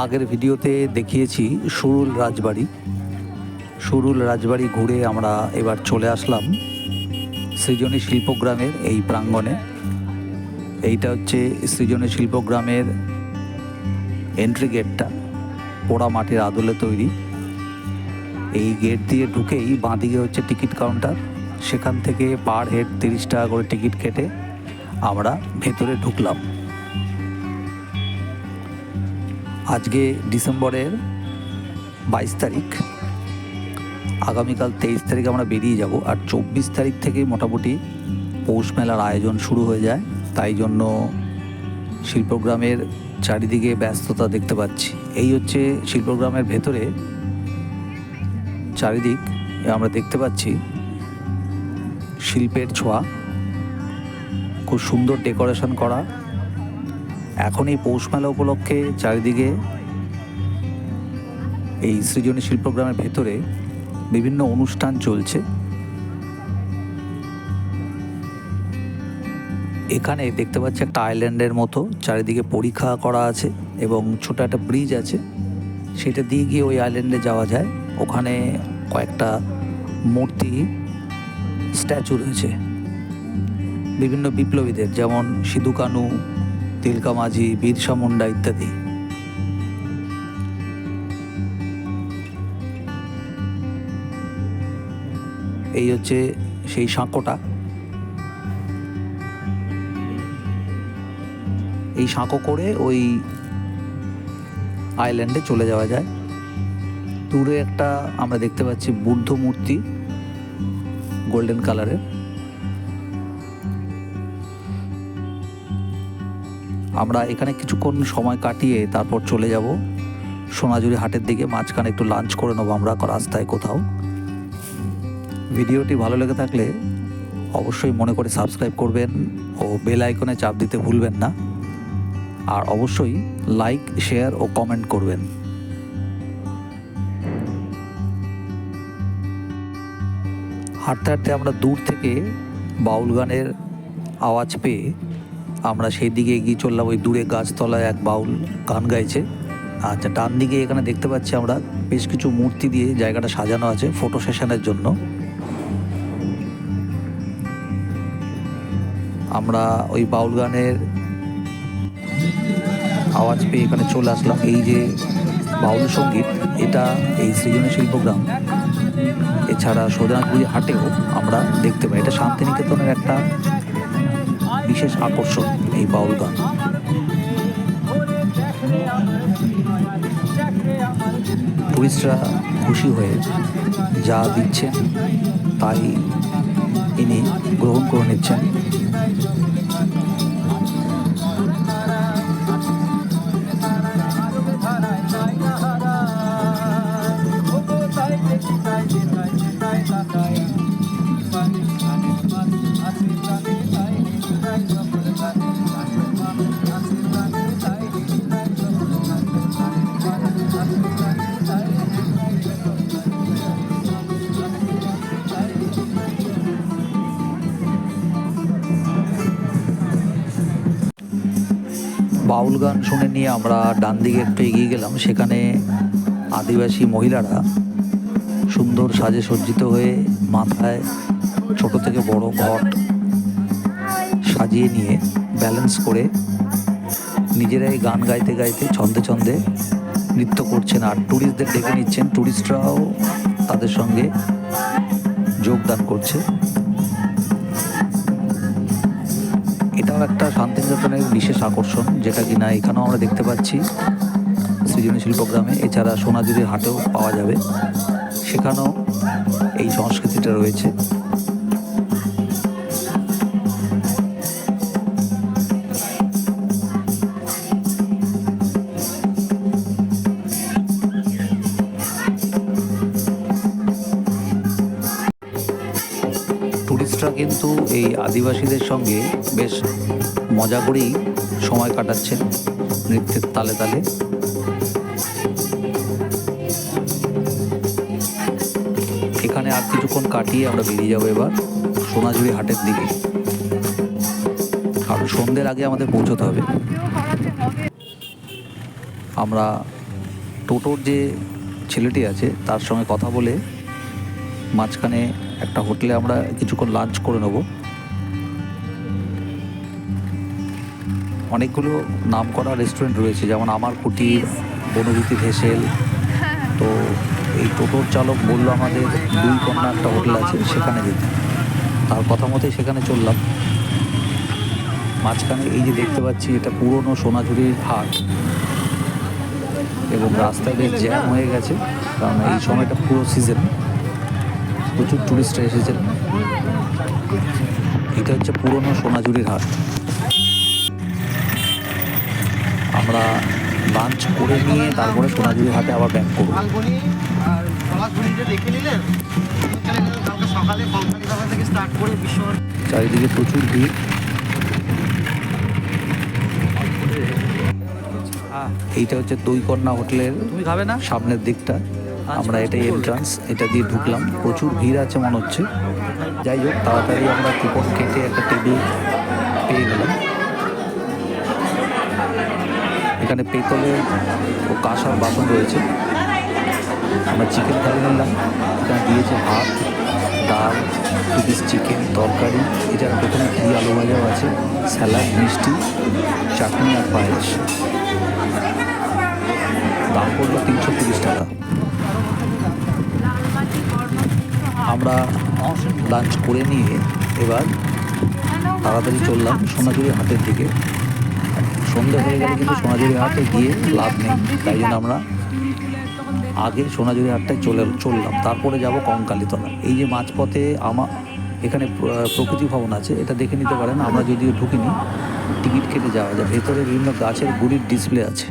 আগের ভিডিওতে দেখিয়েছি সুরুল রাজবাড়ি ঘুরে আমরা এবার চলে আসলাম সৃজনী শিল্পগ্রামের এই প্রাঙ্গণে। এইটা হচ্ছে সৃজনী শিল্পগ্রামের এন্ট্রি গেটটা, পোড়া মাটির আদলে তৈরি। এই গেট দিয়ে ঢুকেই বাঁদিকে হচ্ছে টিকিট কাউন্টার, সেখান থেকে পার হেড 30 টাকা করে টিকিট কেটে আমরা ভেতরে ঢুকলাম। আজকে ডিসেম্বরের 22 তারিখ, আগামীকাল 23 তারিখ আমরা বেরিয়ে যাব। আর 24 তারিখ থেকে মোটামুটি পৌষ মেলার আয়োজন শুরু হয়ে যায়, তাই জন্য শিল্পগ্রামের চারিদিকে ব্যস্ততা দেখতে পাচ্ছি। এই হচ্ছে শিল্পগ্রামের ভেতরে চারিদিক আমরা দেখতে পাচ্ছি শিল্পের ছোঁয়া, খুব সুন্দর ডেকোরেশন করা। এখন এই পৌষ মেলা উপলক্ষে চারিদিকে এই সৃজনী শিল্পগ্রামের ভেতরে বিভিন্ন অনুষ্ঠান চলছে। এখানে দেখতে পাচ্ছি একটা আইল্যান্ডের মতো, চারিদিকে পরিখা করা আছে এবং ছোট একটা ব্রিজ আছে, সেটা দিয়ে গিয়ে ওই আইল্যান্ডে যাওয়া যায়। ওখানে কয়েকটা মূর্তি স্ট্যাচু রয়েছে বিভিন্ন বিপ্লবীদের, যেমন সিধু কানু, তিলকা মাঝি, বিরসা মুন্ডা ইত্যাদি। এই হচ্ছে সেই সাঁকোটা। এই সাঁকো করে ওই আইল্যান্ডে চলে যাওয়া যায়। দূরে একটা আমরা দেখতে পাচ্ছি বুদ্ধ মূর্তি, গোল্ডেন কালারের। আমরা এখানে কিছুক্ষণ সময় কাটিয়ে তারপর চলে যাব সোনাঝুরি হাটের দিকে। মাঝখানে একটু লাঞ্চ করে নেবো আমরা রাস্তায় কোথাও। ভিডিওটি ভালো লেগে থাকলে অবশ্যই মনে করে সাবস্ক্রাইব করবেন ও বেল আইকনে চাপ দিতে ভুলবেন না। আর অবশ্যই লাইক, শেয়ার ও কমেন্ট করবেন। হাঁটতে হাঁটতে আমরা দূর থেকে বাউল গানের আওয়াজ পেয়ে আমরা সেই দিকে এগিয়ে চললাম। ওই দূরে গাছতলায় এক বাউল গান গাইছে। আচ্ছা, ডান দিকে এখানে দেখতে পাচ্ছি আমরা বেশ কিছু মূর্তি দিয়ে জায়গাটা সাজানো আছে ফটো সেশনের জন্য। আমরা ওই বাউল গানের আওয়াজ পেয়ে এখানে চলে আসলাম। এই যে বাউল সঙ্গীত, এটা এই সৃজনী শিল্পগ্রাম এছাড়া সোনাঝুরি হাটেও আমরা দেখতে পাই। এটা শান্তিনিকেতনের একটা বিশেষ আকর্ষণ এই বাউল গান। টুরিস্টরা খুশি হয়ে যা দিচ্ছেন তাই ইনি গ্রহণ করে নিচ্ছেন। বাউল গান শুনে নিয়ে আমরা ডান দিকে একটু এগিয়ে গেলাম। সেখানে আদিবাসী মহিলারা সুন্দর সাজে সজ্জিত হয়ে মাথায় ছোট থেকে বড় ঘট সাজিয়ে নিয়ে ব্যালেন্স করে নিজেরাই গান গাইতে গাইতে ছন্দে ছন্দে নৃত্য করছেন আর ট্যুরিস্টদের ডেকে নিচ্ছেন। ট্যুরিস্টরাও তাদের সঙ্গে যোগদান করছে। এটাও একটা শান্তিনিকেতনের বিশেষ আকর্ষণ, যেটা কিনা এখানেও আমরা দেখতে পাচ্ছি সৃজনী শিল্পগ্রামে। এছাড়া সোনাঝুরির হাটেও পাওয়া যাবে, সেখানেও এই সংস্কৃতিটা রয়েছে। টুরিস্টরা কিন্তু এই আদিবাসীদের সঙ্গে বেশ মজা করেই সময় কাটাচ্ছেন নৃত্যের তালে তালে। এখানে আর কিছুক্ষণ কাটিয়ে আমরা বেরিয়ে যাবো এবার সোনাঝুরি হাটের দিকে, কারণ সন্ধ্যের আগে আমাদের পৌঁছতে হবে। আমরা টোটোর যে ছেলেটি আছে তার সঙ্গে কথা বলে মাঝখানে একটা হোটেলে আমরা কিছুক্ষণ লাঞ্চ করে নেব। অনেকগুলো নামকরা রেস্টুরেন্ট রয়েছে, যেমন আমার কুটির, বনভূতি ভেসেল। তো এই টোটোর চালক বলল আমাদের দুই কন্যা একটা হোটেল আছে, সেখানে যেতে। তার কথা মতোই সেখানে চললাম। মাঝখানে এই যে দেখতে পাচ্ছি, এটা পুরনো সোনাঝুরির হাট, এবং রাস্তায় বেশ জ্যাম হয়ে গেছে, কারণ এই সময়টা পুরো সিজন, প্রচুর টুরিস্টরা এসেছেন। এটা হচ্ছে পুরনো সোনাঝুরির হাট। আমরা লাঞ্চ করে নিয়ে তারপরে সোনাঝুরি হাটে আবার ব্যাক করব। চারিদিকে প্রচুর ভিড়। এইটা হচ্ছে দইকন্যা হোটেলের তুমি খাবে না? সামনের দিকটা। আমরা এটাই এন্ট্রান্স, এটা দিয়ে ঢুকলাম। প্রচুর ভিড় আছে মনে হচ্ছে। যাই হোক, তাড়াতাড়ি আমরা কুপন কেটে একটা টেবিল পেয়ে গেলাম। এখানে পেতলের ও কাঁসার বাসন রয়েছে। আমরা চিকেন থালি নিলাম। এখানে দিয়েছে ভাত, ডাল, দু পিস চিকেন, তরকারি, এছাড়া প্রথমে ঘি আলু ভাজাও আছে, স্যালাড, মিষ্টি, চাটনি আর পায়েস। দাম পড়লো 330 টাকা। আমরা লাঞ্চ করে নিয়ে এবার তাড়াতাড়ি চললাম সোনাঝুরি হাটের দিকে। সন্ধ্যে হয়ে গেলে কিন্তু সোনাঝুরি হাটে গিয়ে লাভ নেই, তাই জন্য আমরা আগে সোনাঝুরি হাটটায় চললাম। তারপরে যাব কঙ্কালীতলা। এই যে মাঝপথে এখানে প্রকৃতি ভবন আছে, এটা দেখে নিতে পারেন। আমরা যদিও ঢুকিনি, টিকিট কেটে যাওয়া যায়। ভেতরে বিভিন্ন গাছের গুড়ির ডিসপ্লে আছে।